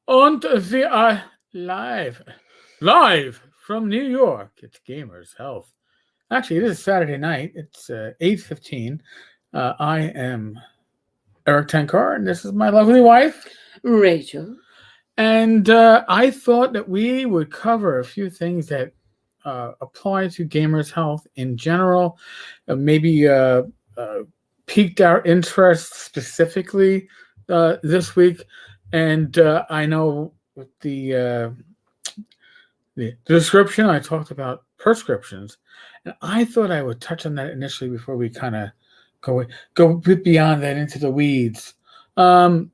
Und we are live from New York. It's Gamers Health. Actually, it is Saturday night. It's 8:15. I am Erik Tenkar, and this is my lovely wife. Rachel. And I thought that we would cover a few things that apply to Gamers Health in general. Maybe piqued our interest specifically this week. And I know with the description, I talked about prescriptions, and I thought I would touch on that initially before we kind of go a bit beyond that into the weeds. Um,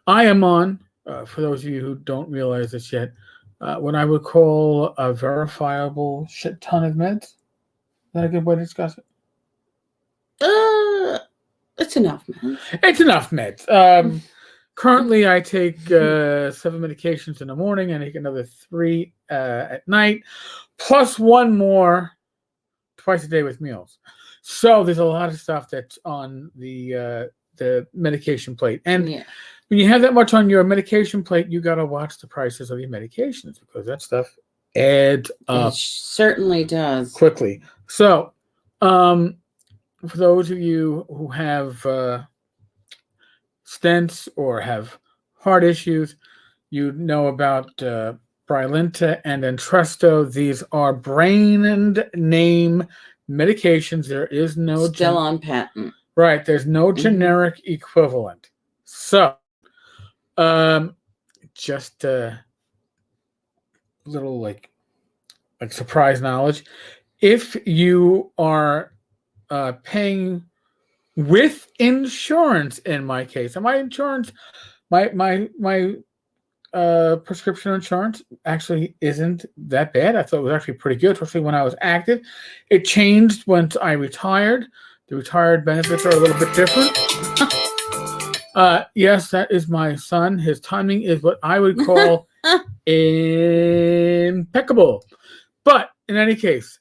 I am on, for those of you who don't realize this yet, what I would call a verifiable shit ton of meds. Is that a good way to discuss it? It's enough, man. It's enough meds. Currently, I take 7 medications in the morning. I take another 3 at night, plus one more twice a day with meals. So there's a lot of stuff that's on the medication plate. And when you have that much on your medication plate, you got to watch the prices of your medications because that stuff adds up. It certainly does. Quickly. So, for those of you who have stents or have heart issues, you know about Brilinta and Entresto. These are brand name medications. There is no still on patent. Right. There's no generic equivalent. So, just a little like surprise knowledge. If you are paying with insurance, in my case, and my insurance, my prescription insurance actually isn't that bad. I thought it was actually pretty good, especially when I was active. It changed once I retired. The retired benefits are a little bit different. Yes, that is my son. His timing is what I would call impeccable. But in any case,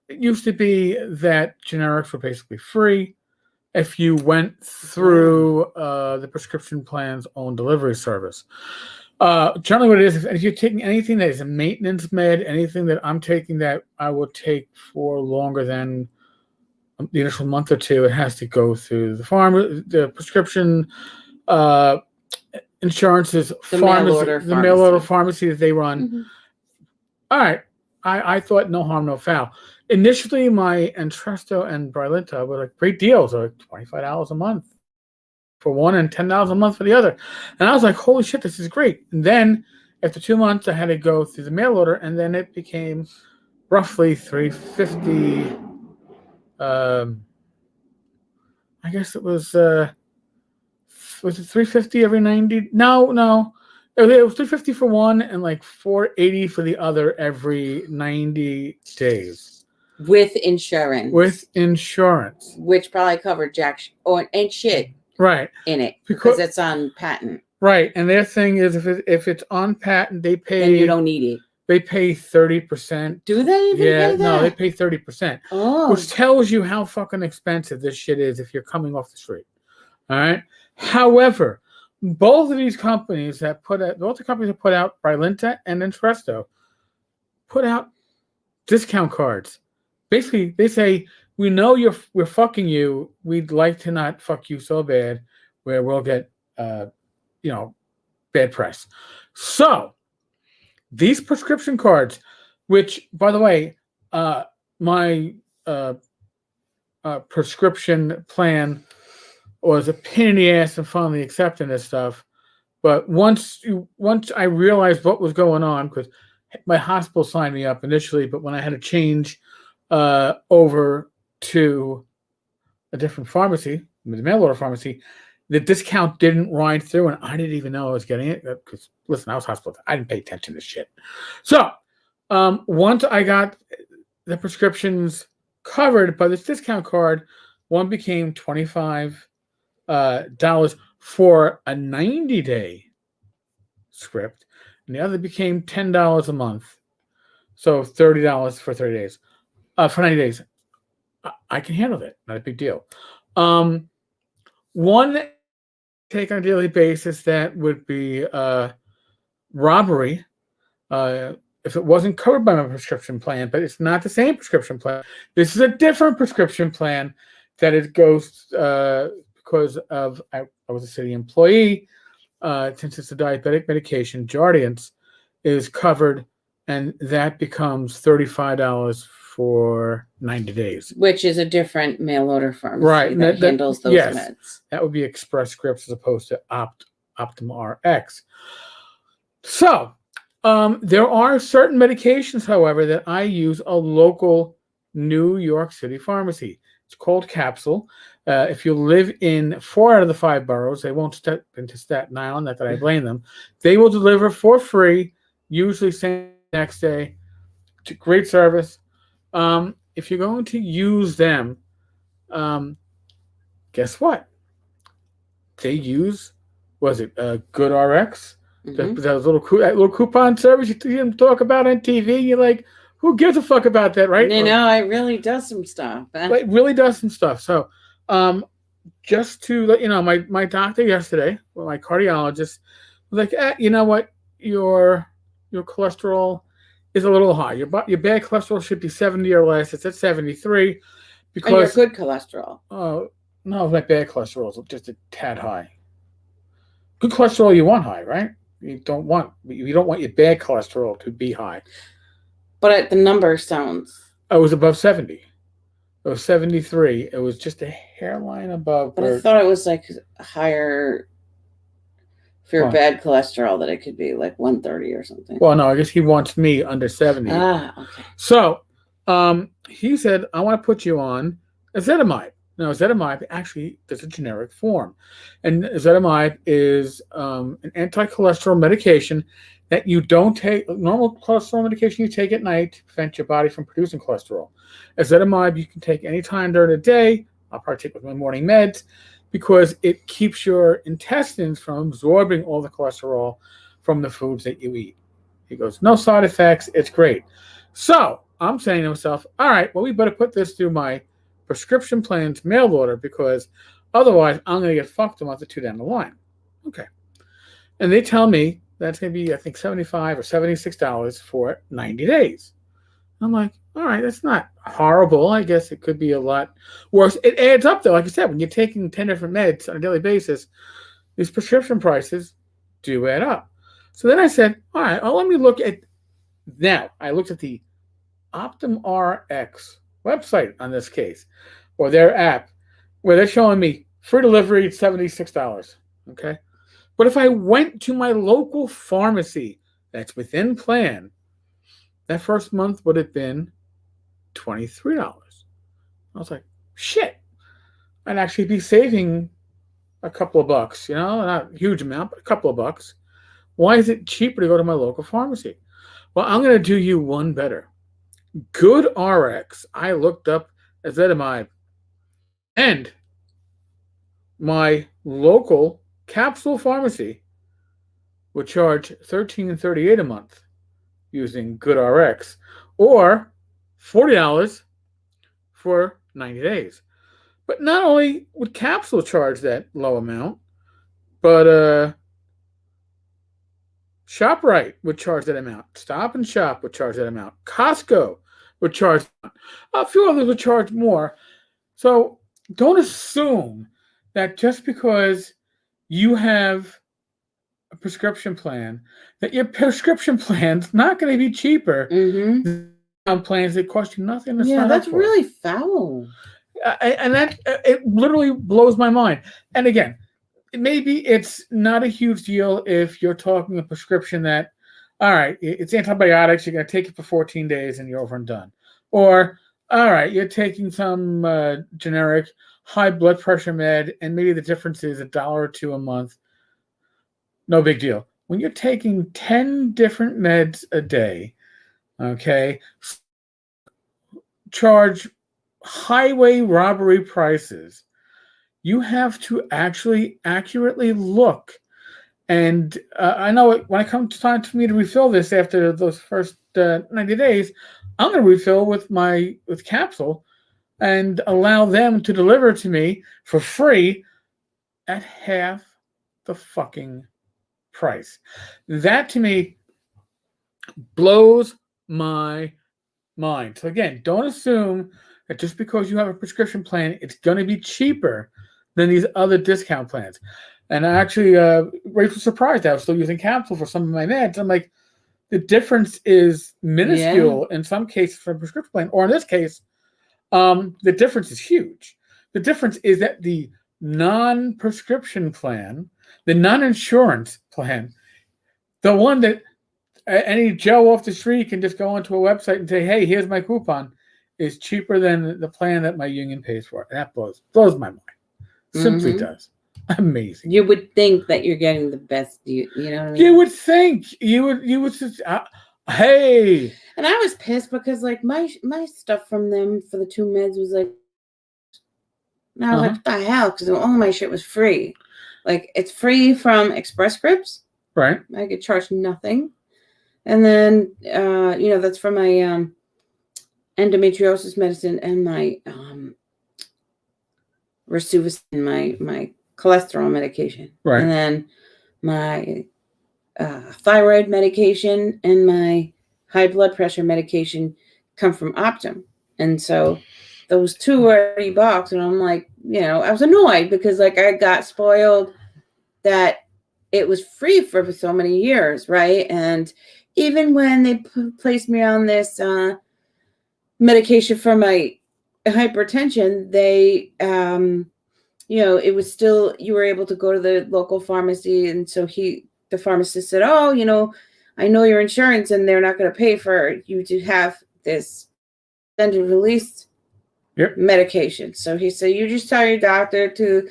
it used to be that generics were basically free if you went through the prescription plan's own delivery service. Generally what it is, if you're taking anything that is a maintenance med, anything that I'm taking that I will take for longer than the initial month or two, it has to go through the prescription insurance's the mail order pharmacy that they run. All right. I thought no harm, no foul. Initially, my Entresto and Brilinta were like great deals, like $25 a month for one and $10 a month for the other. And I was like, holy shit, this is great. And then after 2 months, I had to go through the mail order, and then it became roughly $350. I guess it was it $350 every 90? No. It was $350 for one and like $480 for the other every 90 days. With insurance. Which probably covered jack and shit. Right. In it. Because it's on patent. Right. And their thing is if it's on patent, they pay. Then you don't need it. They pay 30%. Do they even pay that? No, they pay 30%. Oh. Which tells you how fucking expensive this shit is if you're coming off the street. All right. However, both of these companies that put out Brilinta and Entresto put out discount cards. Basically, they say, we know we're fucking you. We'd like to not fuck you so bad where we'll get bad press. So these prescription cards, which by the way, my prescription plan was a pain in the ass in finally accepting this stuff. But once I realized what was going on, because my hospital signed me up initially, but when I had to change over to a different pharmacy, the mail order pharmacy, the discount didn't ride through, and I didn't even know I was getting it. Because listen, I was hospitalized. I didn't pay attention to this shit. So once I got the prescriptions covered by this discount card, one became $25 for a 90-day script, and the other became $10 a month, so $30 for 30 days. For 90 days, I can handle it. Not a big deal. One take on a daily basis, that would be robbery. If it wasn't covered by my prescription plan, but it's not the same prescription plan. This is a different prescription plan that it goes because of I was a city employee. Since it's a diabetic medication, Jardiance is covered, and that becomes $35 for 90 days. Which is a different mail order pharmacy Right. that handles those yes, meds. That would be Express Scripts as opposed to Optum RX. So, there are certain medications, however, that I use a local New York City pharmacy. It's called Capsule. If you live in 4 out of the 5 boroughs, they won't step into Staten Island, not that I blame them. They will deliver for free, usually same next day. Great service. If you're going to use them, guess what? They use, Good RX? Mm-hmm. That little coupon service you didn't talk about on TV. You're like, who gives a fuck about that, right? You know, it really does some stuff. It really does some stuff. So, just to let you know, my doctor yesterday, my cardiologist, was like, you know what, your cholesterol is a little high. Your bad cholesterol should be 70 or less. It's at 73. Because and your good cholesterol. No, my bad cholesterol is just a tad high. Good cholesterol you want high, right? You don't want your bad cholesterol to be high. But the number sounds. I was above 70. It was 73. It was just a hairline above. But I thought it was like higher for your bad cholesterol, that it could be like 130 or something. Well, no, I guess he wants me under 70. Okay. So, he said, I want to put you on ezetimibe. Now, ezetimibe actually is a generic form. And ezetimibe is an anti-cholesterol medication that you don't take. Normal cholesterol medication you take at night to prevent your body from producing cholesterol. Ezetimibe you can take anytime during the day. I'll partake with my morning meds because it keeps your intestines from absorbing all the cholesterol from the foods that you eat. He goes, no side effects. It's great. So I'm saying to myself, all right, well, we better put this through my prescription plan's mail order because otherwise I'm going to get fucked a month or two down the line. Okay. And they tell me that's going to be, I think, $75 or $76 for 90 days. I'm like, all right, that's not horrible. I guess it could be a lot worse. It adds up, though. Like I said, when you're taking 10 different meds on a daily basis, these prescription prices do add up. So then I said, all right, well, let me look at now. I looked at the Optum RX website on this case, or their app, where they're showing me free delivery at $76. Okay. But if I went to my local pharmacy that's within plan, that first month would have been $23. I was like, shit, I'd actually be saving a couple of bucks, not a huge amount, but a couple of bucks. Why is it cheaper to go to my local pharmacy? Well, I'm going to do you one better. Good RX, I looked up ezetimibe, and my local capsule pharmacy would charge $13.38 a month using Good RX, or $40 for 90 days. But not only would Capsule charge that low amount, but ShopRite would charge that amount. Stop and Shop would charge that amount. Costco would charge a few others would charge more. So don't assume that just because you have a prescription plan, that your prescription plan's not going to be cheaper than plans that cost you nothing to sign up that's for. really foul. And that it literally blows my mind. And again, maybe it's not a huge deal if you're talking a prescription that, all right, it's antibiotics, you're going to take it for 14 days and you're over and done. Or, all right, you're taking some generic high blood pressure med, and maybe the difference is $1 or $2 a month. No big deal. When you're taking 10 different meds a day, okay, charge highway robbery prices, you have to actually accurately look. And I know when it comes time for me to refill this after those first 90 days, I'm going to refill with Capsule and allow them to deliver to me for free at half the fucking price. That to me blows my mind. So again, don't assume that just because you have a prescription plan, it's going to be cheaper than these other discount plans. And actually, Rach was surprised I was still using capsule for some of my meds. I'm like, the difference is minuscule in some cases for a prescription plan, or in this case, the difference is huge. The difference is that the non-prescription plan, the non-insurance plan, the one that any Joe off the street can just go onto a website and say, "Hey, here's my coupon," is cheaper than the plan that my union pays for. And that blows my mind. Simply does. Amazing. You would think that you're getting the best. You know what I mean? You would think you would just, hey. And I was pissed because like my stuff from them for the 2 meds was like, and I was like, what the hell? Because all my shit was free. Like, it's free from Express Scripts. Right. I get charged nothing. And then, that's for my endometriosis medicine and my Rasuvastatin, my cholesterol medication. Right. And then my thyroid medication and my high blood pressure medication come from Optum. And so those 2 are $30. And I'm like, I was annoyed because like I got spoiled that it was free for so many years. Right. And even when they placed me on this medication for my hypertension, they, it was still, you were able to go to the local pharmacy. And so the pharmacist said, oh, I know your insurance and they're not going to pay for you to have this extended release medication. So he said, you just tell your doctor to,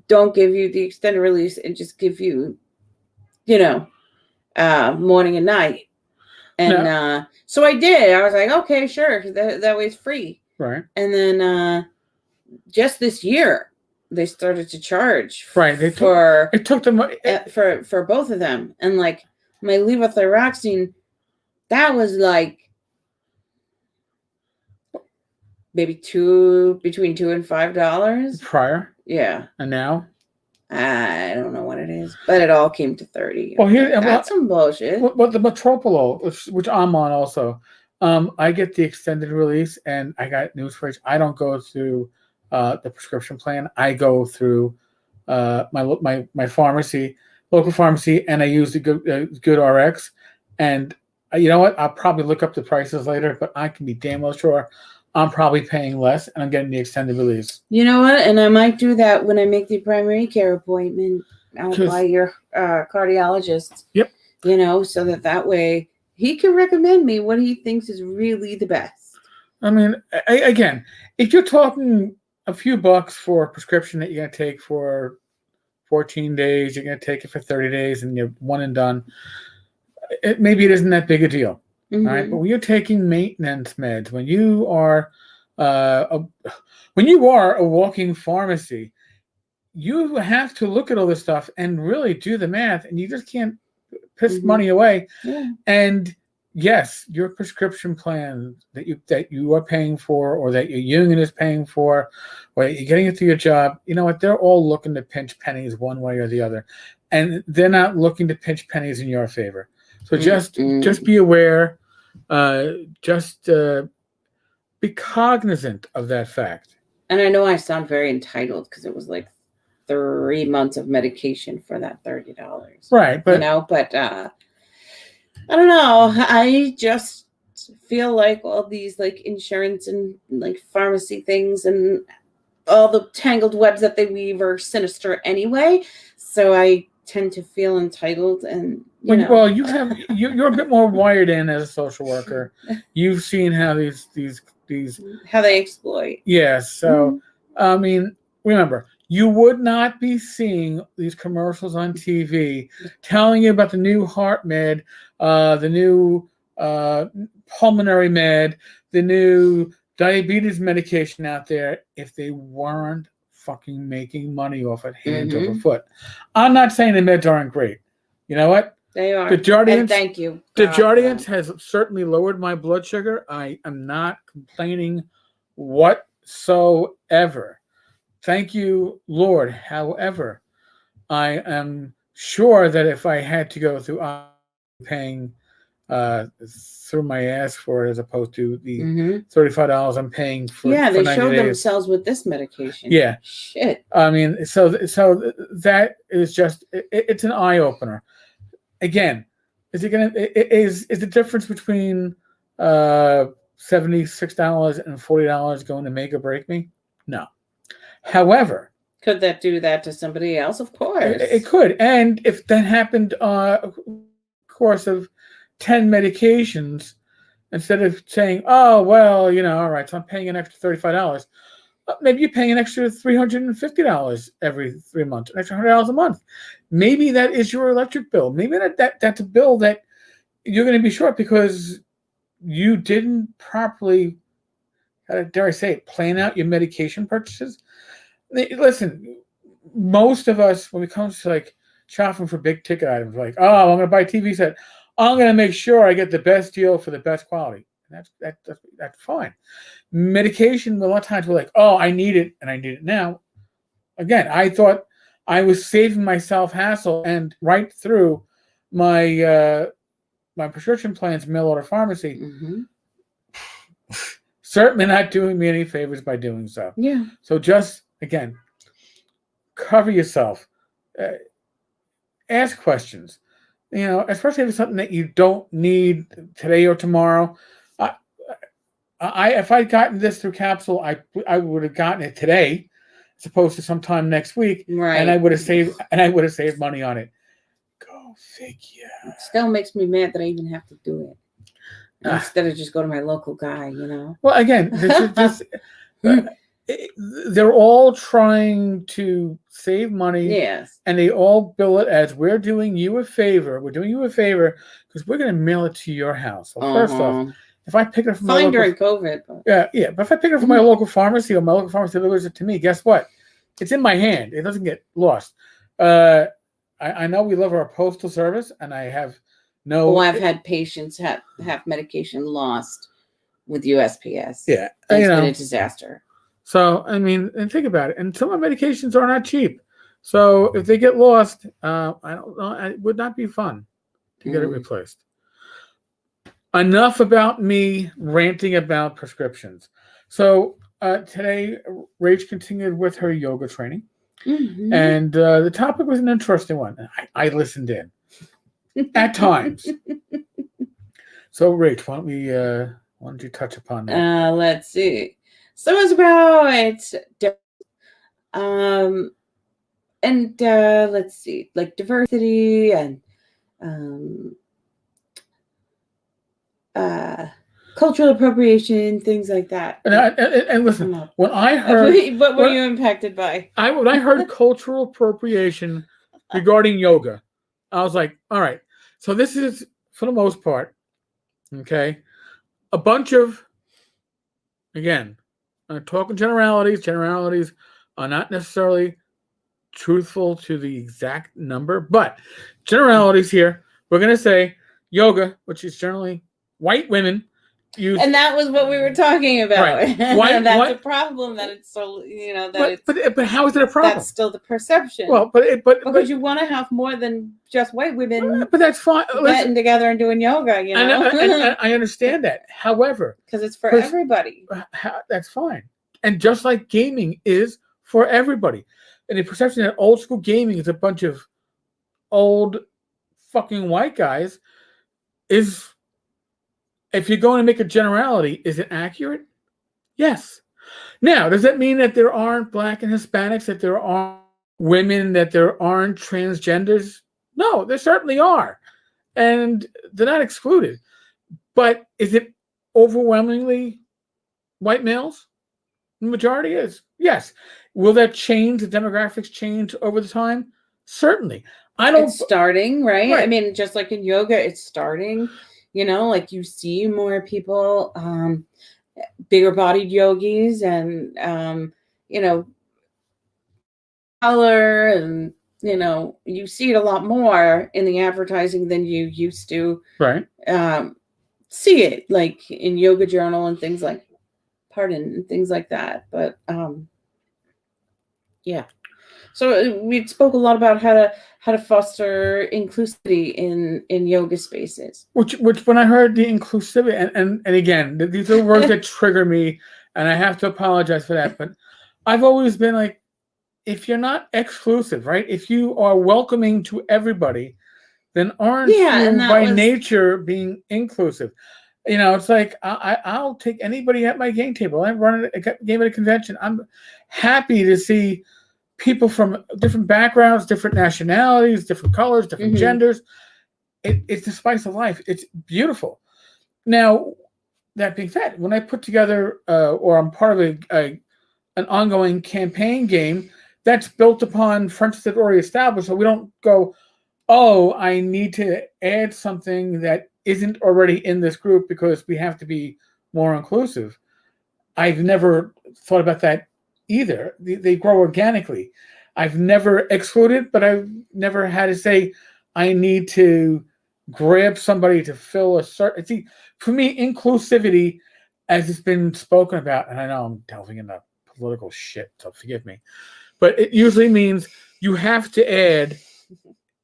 don't give you the extended release and just give you, morning and night. And so I did. I was like, okay, sure. That way it's free. Right. And then just this year, they started to charge. Right. It took them for both of them. And like my levothyroxine, that was like maybe between $2 and $5 prior. Yeah. And now? I don't know what it is, but it all came to 30. Well, that's some bullshit. What the Metropolo, which I'm on also, I get the extended release, and I got news for you. I don't go through the prescription plan. I go through my pharmacy, local pharmacy, and I use the Good RX. And you know what? I'll probably look up the prices later, but I can be damn well sure I'm probably paying less, and I'm getting the extended release. You know what? And I might do that when I make the primary care appointment out by your cardiologist. Yep. So that way he can recommend me what he thinks is really the best. I mean, again, if you're talking a few bucks for a prescription that you're going to take for 14 days, you're going to take it for 30 days, and you're one and done, maybe it isn't that big a deal. Mm-hmm. All right, but when you're taking maintenance meds, when you are a walking pharmacy, you have to look at all this stuff and really do the math, and you just can't piss money away. Yeah. And yes, your prescription plan that you are paying for, or that your union is paying for, or you're getting it through your job, you know what? They're all looking to pinch pennies one way or the other, and they're not looking to pinch pennies in your favor. So just be aware, be cognizant of that fact. And I know I sound very entitled because it was like 3 months of medication for that $30. Right, but I don't know. I just feel like all these like insurance and like pharmacy things and all the tangled webs that they weave are sinister anyway. So I tend to feel entitled, and well, you're a bit more wired in as a social worker. You've seen how these how they exploit. Yes. So I mean, remember, you would not be seeing these commercials on TV telling you about the new heart med, the new pulmonary med, the new diabetes medication out there if they weren't fucking making money off it hand over foot. I'm not saying the meds aren't great. You know what? They are. The Jardiance, and thank you. The Jardiance has certainly lowered my blood sugar. I am not complaining whatsoever. Thank you, Lord. However, I am sure that if I had to go through paying through my ass for it as opposed to the $35 I'm paying for Yeah, they 90 showed days. themselves with this medication. Yeah. Shit. I mean, so that is just it's an eye opener. Again, is the difference between $76 and $40 going to make or break me? No. However, could that do that to somebody else? Of course, it could. And if that happened course of 10 medications, instead of saying, oh, well, all right, so I'm paying an extra $35, maybe you're paying an extra $350 every 3 months, an extra $100 a month. Maybe that is your electric bill. Maybe that's a bill that you're going to be short because you didn't properly, dare I say it, plan out your medication purchases. Listen, most of us, when it comes to like shopping for big ticket items, like, oh, I'm going to buy a TV set, I'm going to make sure I get the best deal for the best quality. That's fine. Medication, a lot of times we're like, oh, I need it, and I need it now. Again, I thought I was saving myself hassle and right through my my prescription plans, mail order pharmacy. Certainly not doing me any favors by doing so. Yeah. So just, again, cover yourself. Ask questions. Especially if it's something that you don't need today or tomorrow. If I'd gotten this through capsule, I would have gotten it today, as opposed to sometime next week, right? And I would have saved money on it. Go figure. It still makes me mad that I even have to do it instead of just go to my local guy. Well, again, they're all trying to save money. Yes. And they all bill it as, we're doing you a favor. We're doing you a favor because we're going to mail it to your house. Well, first off, if I pick it up from my local, during COVID. But... Yeah. But if I pick it up from my local pharmacy, or my local pharmacy delivers it to me, guess what? It's in my hand. It doesn't get lost. I know we love our postal service, and I have no... I've had patients have medication lost with USPS. Yeah. It's been a disaster. So, I mean, and think about it. And some of the medications are not cheap. So if they get lost, I don't know, it would not be fun to get it replaced. Enough about me ranting about prescriptions. So today, Rach continued with her yoga training. And the topic was an interesting one. I listened in at times. So, Rach, why don't you touch upon that? Let's see. So it's about and let's see, like diversity and cultural appropriation, things like that. And listen, when I heard, what were you impacted by? When I heard cultural appropriation regarding yoga, I was like, all right. So this is, for the most part, okay, a bunch of, again, talking generalities. Generalities are not necessarily truthful to the exact number, but generalities here. We're going to say yoga, which is generally white women use. And that was what we were talking about. Right. That's a problem that it's so, but how is it a problem? That's still the perception. Well, because you want to have more than just white women. But that's fine. Getting together and doing yoga, I understand that. However, because it's for everybody. That's fine. And just like gaming is for everybody. And the perception that old school gaming is a bunch of old fucking white guys is, if you're going to make a generality, is it accurate? Yes. Now, does that mean that there aren't Black and Hispanics, that there aren't women, that there aren't transgenders? No, there certainly are. And they're not excluded. But is it overwhelmingly white males? The majority is. Yes. Will that change? The demographics change over the time? Certainly. It's starting, right? I mean, just like in yoga, it's starting. Like you see more people, bigger bodied yogis and, color and, you see it a lot more in the advertising than you used to see it, like in Yoga Journal and things like that. But, yeah. So we spoke a lot about how to foster inclusivity in yoga spaces. Which when I heard the inclusivity, and again, these are words that trigger me, and I have to apologize for that. But I've always been like, if you're not exclusive, right? If you are welcoming to everybody, then aren't Yeah, and you that by was nature being inclusive? It's like I'll take anybody at my game table. I run a game at a convention. I'm happy to see people from different backgrounds, different nationalities, different colors, different genders. It's the spice of life. It's beautiful. Now, that being said, when I put together or I'm part of an ongoing campaign game that's built upon friendships that already established, so we don't go, oh, I need to add something that isn't already in this group because we have to be more inclusive. I've never thought about that either. They grow organically. I've never excluded, but I've never had to say, I need to grab somebody to fill a certain. See, for me, inclusivity, as it's been spoken about, and I know I'm delving into political shit, so forgive me, but it usually means you have to add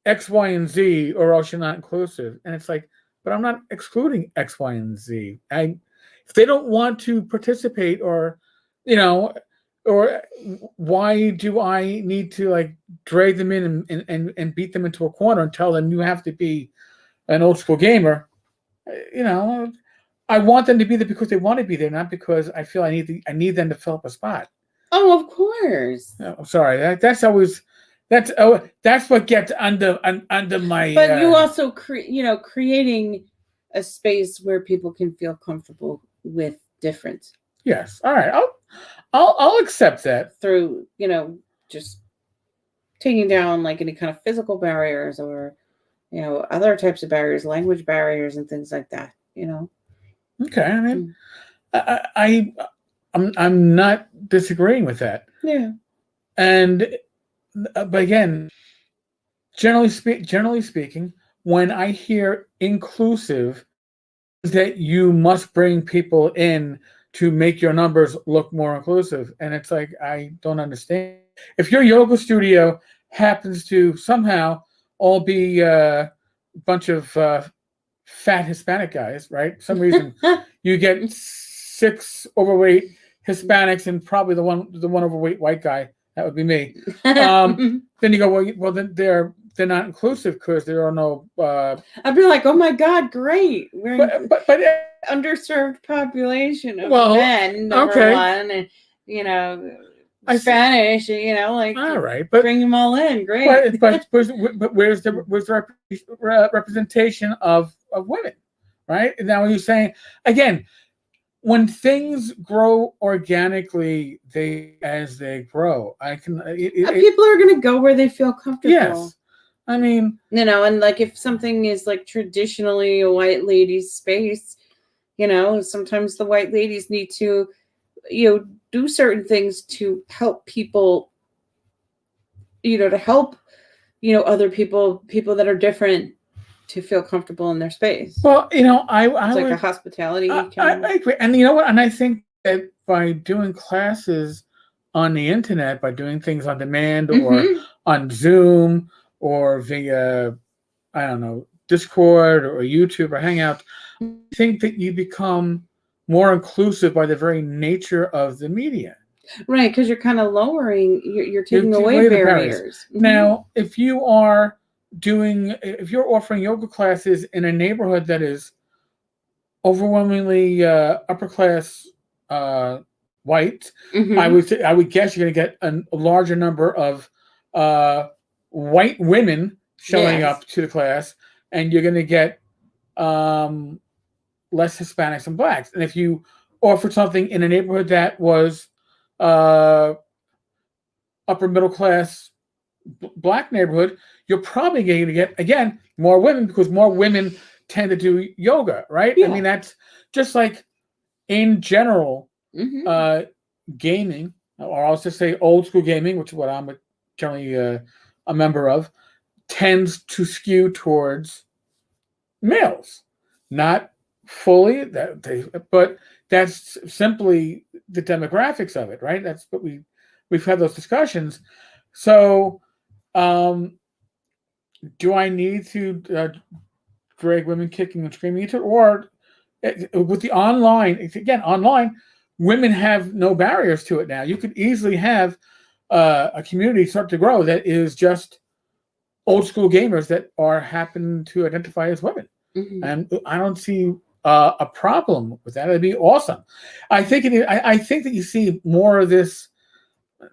X, Y, and Z, or else you're not inclusive. And it's like, but I'm not excluding X, Y, and Z. If they don't want to participate, or you know, or why do I need to like drag them in and beat them into a corner and tell them you have to be an old school gamer? You know, I want them to be there because they want to be there, not because I feel I need them to fill up a spot. Oh, of course. I'm sorry. That's always that's what gets under my. But you also creating a space where people can feel comfortable with difference. Yes. All right. I'll accept that through just taking down like any kind of physical barriers or other types of barriers, language barriers, and things like that. Okay. I mean, I'm not disagreeing with that. Yeah. And but again, generally speaking, when I hear inclusive, that you must bring people in to make your numbers look more inclusive. And it's like, I don't understand. If your yoga studio happens to somehow all be a bunch of fat Hispanic guys, right? For some reason, you get 6 overweight Hispanics and probably the one overweight white guy. That would be me. Then you go, well, then they're not inclusive because there are no. I'd be like, oh my god, great! We're but underserved population of men. Number one, and Spanish. Like all right, but bring them all in, great. But where's the representation of women, right? And now you're saying again, when things grow organically, as they grow, people are going to go where they feel comfortable. Yes, I mean, and like if something is like traditionally a white lady's space, sometimes the white ladies need to, do certain things to help people, to help, other people that are different to feel comfortable in their space. Well, it's like a hospitality. I agree. And you know what? And I think that by doing classes on the internet, by doing things on demand or on Zoom or via, I don't know, Discord or YouTube or Hangout, I think that you become more inclusive by the very nature of the media. Right, because you're kind of lowering, you're taking away barriers. Now, if you're offering yoga classes in a neighborhood that is overwhelmingly upper class white, I would guess you're going to get a larger number of white women showing up to the class, and you're going to get less Hispanics and blacks. And if you offered something in a neighborhood that was upper middle class black neighborhood, you're probably going to get, again, more women, because more women tend to do yoga, right? Yeah. I mean, that's just like in general, gaming, or I'll just say old school gaming, which is what I'm generally a member of, tends to skew towards males. Not fully, but that's simply the demographics of it, right? That's what we've had those discussions. So, do I need to drag women kicking and screaming into it, or with the online? Again, online, women have no barriers to it now. You could easily have a community start to grow that is just old school gamers that are happen to identify as women, and I don't see a problem with that. It'd be awesome. I think I think that you see more of this,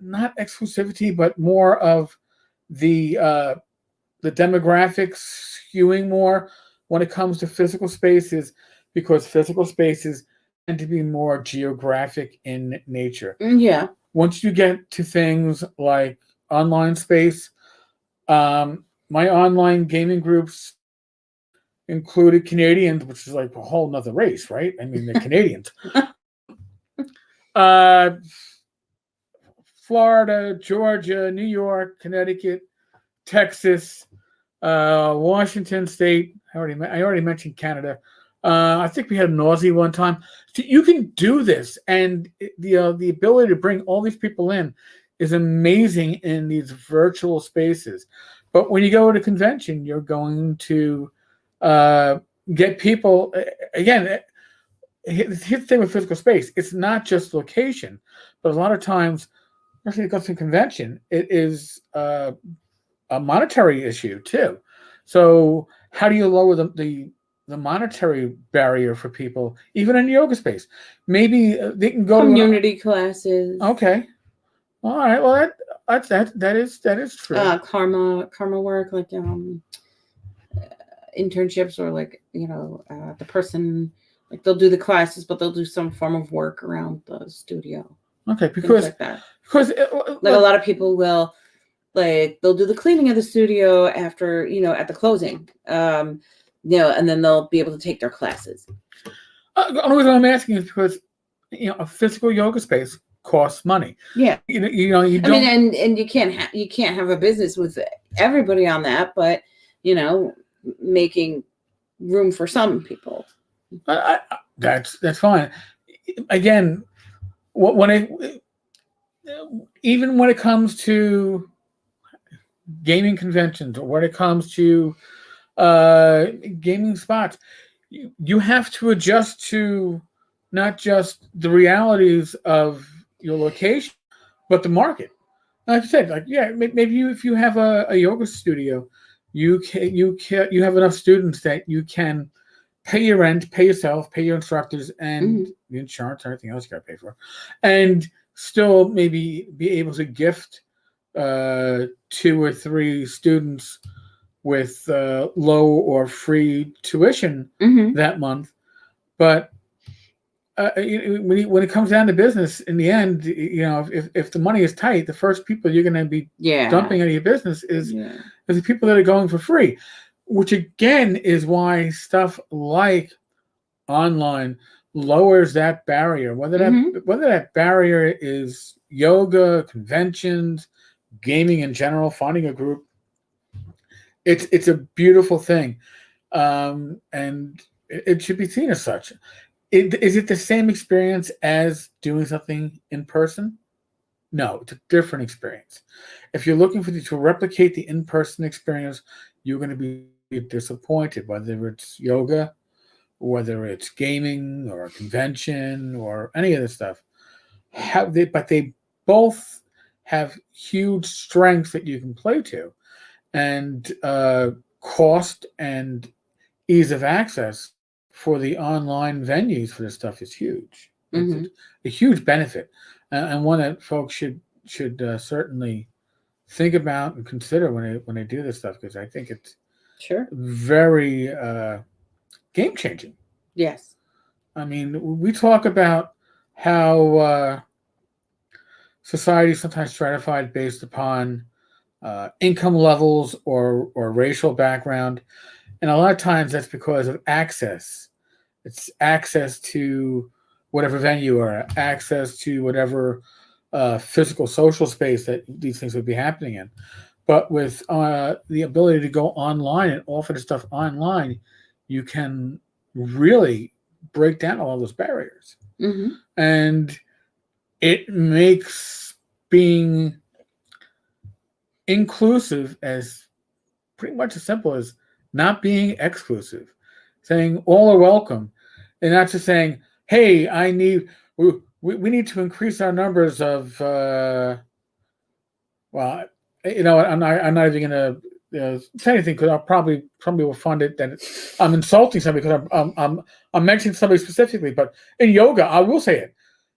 not exclusivity, but more of the demographics skewing more when it comes to physical spaces, because physical spaces tend to be more geographic in nature. Yeah. Once you get to things like online space, my online gaming groups included Canadians, which is like a whole nother race, right? I mean, they're Canadians. uh, Florida, Georgia, New York, Connecticut, Texas, Washington State. I already mentioned Canada. I think we had Nausea one time. So you can do this, and the ability to bring all these people in is amazing in these virtual spaces. But when you go to a convention, you're going to get people again. Here's the thing with physical space: it's not just location, but a lot of times, especially when it goes to a convention, it is a monetary issue too. So how do you lower the monetary barrier for people, even in yoga space? Maybe they can go community classes. Okay, all right. Well, that is true. Karma work, like internships, or like the person, like they'll do the classes, but they'll do some form of work around the studio. Okay, because like that. Because like a lot of people will, like they'll do the cleaning of the studio after at the closing, and then they'll be able to take their classes. The only reason I'm asking is because a physical yoga space costs money. Yeah, you don't. I mean, and you can't have a business with everybody on that, but making room for some people. That's fine. Again, even when it comes to gaming conventions, or when it comes to gaming spots, you have to adjust to not just the realities of your location, but the market. Like I said, maybe if you have a yoga studio, you have enough students that you can pay your rent, pay yourself, pay your instructors, and the insurance, and everything else you got to pay for, and still maybe be able to gift 2 or 3 students with low or free tuition that month. But when it comes down to business, in the end, if the money is tight, the first people you're going to be dumping out of your business is the people that are going for free, which again is why stuff like online lowers that barrier. Whether that barrier is yoga, conventions, gaming in general, finding a group, it's a beautiful thing, and it should be seen as such. Is it the same experience as doing something in person? No, it's a different experience. If you're looking to replicate the in-person experience, you're going to be disappointed, whether it's yoga, whether it's gaming or a convention or any of this stuff. But they both have huge strengths that you can play to, and cost and ease of access for the online venues for this stuff is huge. It's a huge benefit, and one that folks should certainly think about and consider when they do this stuff, because I think it's very game changing. Yes. I mean, we talk about how society is sometimes stratified based upon income levels or racial background, and a lot of times that's because of access. It's access to whatever venue or access to whatever physical social space that these things would be happening in. But with the ability to go online and offer the stuff online, you can really break down all those barriers. And it makes being inclusive as pretty much as simple as not being exclusive, saying all are welcome, and not just saying, "Hey, we need to increase our numbers of." Well, I'm not even gonna say anything because I'll probably somebody will find it that I'm insulting somebody because I'm mentioning somebody specifically. But in yoga, I will say it.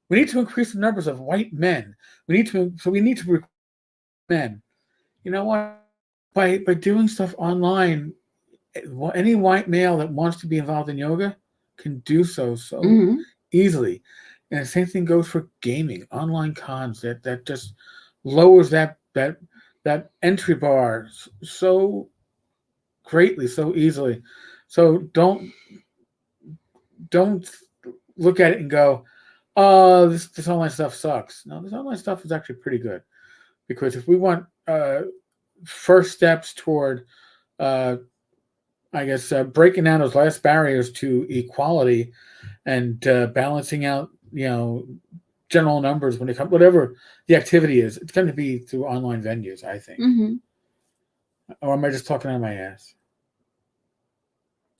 We need to increase the numbers of white men. We need to recruit men. You know what? By doing stuff online, any white male that wants to be involved in yoga can do so Hmm. easily. And the same thing goes for gaming, online cons. That just lowers that entry bar so greatly, so easily. So don't look at it and go, "Oh, this online stuff sucks." No, this online stuff is actually pretty good because if we want first steps toward uh, I guess breaking down those last barriers to equality and balancing out, general numbers when it comes, whatever the activity is, it's going to be through online venues, I think. Hmm. Or am I just talking out of my ass?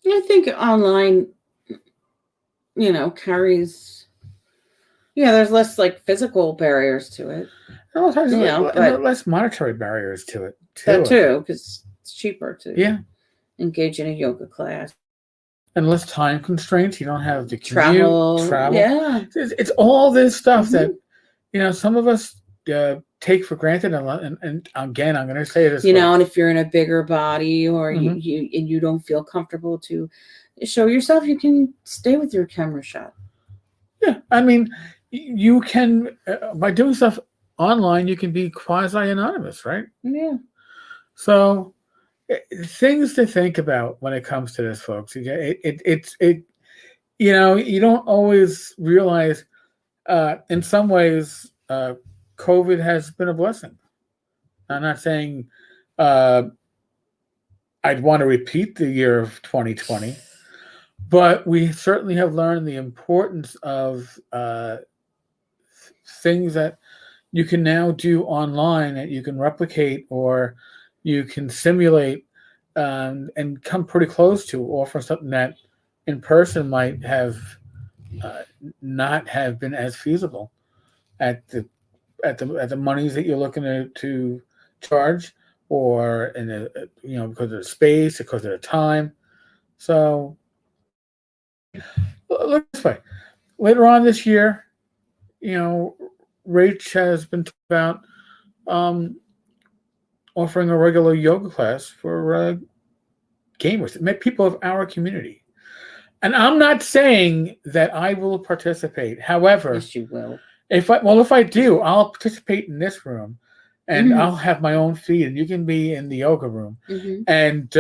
I think online, carries. Yeah, there's less like physical barriers to it. No, there's But less monetary barriers to it that too. I think. too, because it's cheaper to Yeah, engage in a yoga class. and less time constraints. You don't have the Travel, travel. yeah. It's all this stuff Hmm. that some of us take for granted. And again, I'm going to say this, And if you're in a bigger body or Mhm. you don't feel comfortable to show yourself, you can stay with your camera shot. Yeah, I mean, you can by doing stuff online, you can be quasi anonymous, right? Yeah. So things to think about when it comes to this, folks. It's you don't always realize. In some ways, COVID has been a blessing. I'm not saying uh, I'd want to repeat the year of 2020, but we certainly have learned the importance of things that you can now do online that you can replicate or you can simulate and come pretty close to offer something that in person might have uh, not have been as feasible at the monies that you're looking to charge or in because of the space because of the time. So look this way, later on this year, you know Rach has been talking about um, offering a regular yoga class for gamers, people of our community. And I'm not saying that I will participate. However, Yes, you will. if I do, I'll participate in this room, and Hmm. I'll have my own feed, and you can be in the yoga room. Hmm. And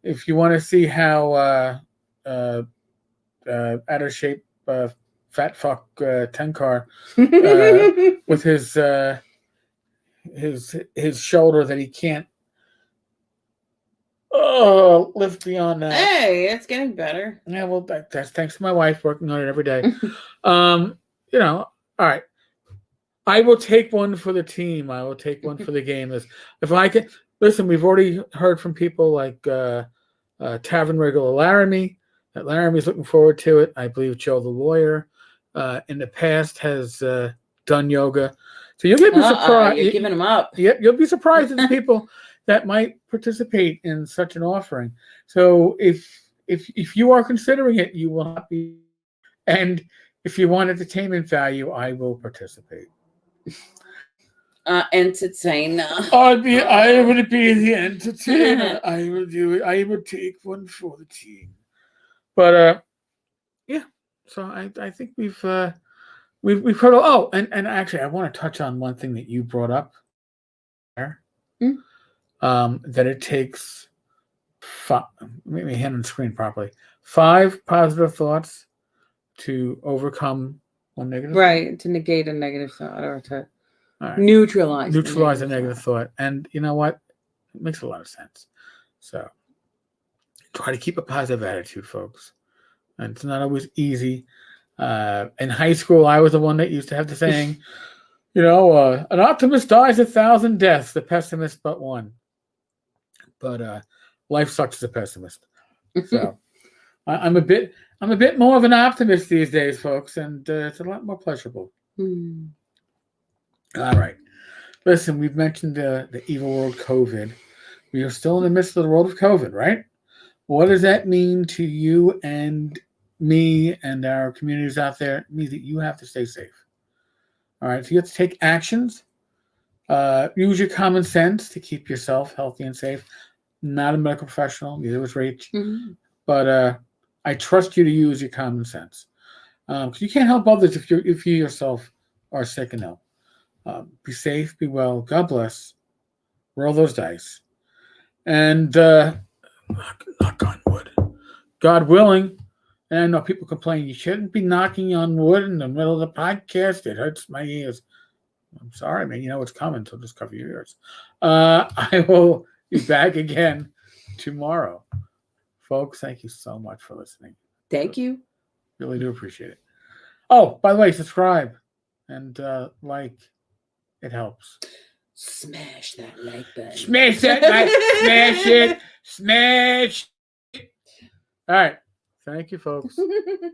if you want to see how uh, out of shape fat fuck Tenkar with his shoulder that he can't lift beyond that. Hey, it's getting better. Yeah, well, that's thanks to my wife working on it every day. Um, all right. I will take one for the team. I will take one for the game. If I can listen, we've already heard from people like Tavern regular Laramie. That Laramie's looking forward to it. I believe Joe the lawyer in the past has done yoga, so you'll be surprised. You're giving them up. Yep, you'll be surprised at the people that might participate in such an offering. So if you are considering it, you will not be. And if you want entertainment value, I will participate. Entertainer. I would be the entertainer. I will do it. I will take one for the team. But yeah. So I think we've heard. Oh, and actually, I want to touch on one thing that you brought up there. Mm. That it takes five. Let me hand on the screen properly. 5 positive thoughts to overcome one negative. Right, to negate a negative thought or to Right. neutralize a negative thought. And you know what? It makes a lot of sense. So try to keep a positive attitude, folks. And it's not always easy. In high school, I was the one that used to have the saying, An optimist dies 1,000 deaths, the pessimist but one. But life sucks as a pessimist. So I'm a bit more of an optimist these days, folks, and it's a lot more pleasurable. All right. Listen, we've mentioned the evil word COVID. We are still in the midst of the world of COVID, right? What does that mean to you and me and our communities out there? It means that you have to stay safe. All right. So you have to take actions. Use your common sense to keep yourself healthy and safe. Not a medical professional, neither was Rach. But I trust you to use your common sense. Because you can't help others if you yourself are sick and ill. Be safe, be well. God bless. Roll those dice. And knock on wood. God willing. And I know people complain, you shouldn't be knocking on wood in the middle of the podcast. It hurts my ears. I'm sorry, man. You know what's coming, so just cover your ears. I will be back again tomorrow. Folks, thank you so much for listening. Thank you. Really do appreciate it. Oh, by the way, subscribe and like. It helps. Smash that like button. Smash that like. Smash it. Smash it. All right. Thank you, folks. Later.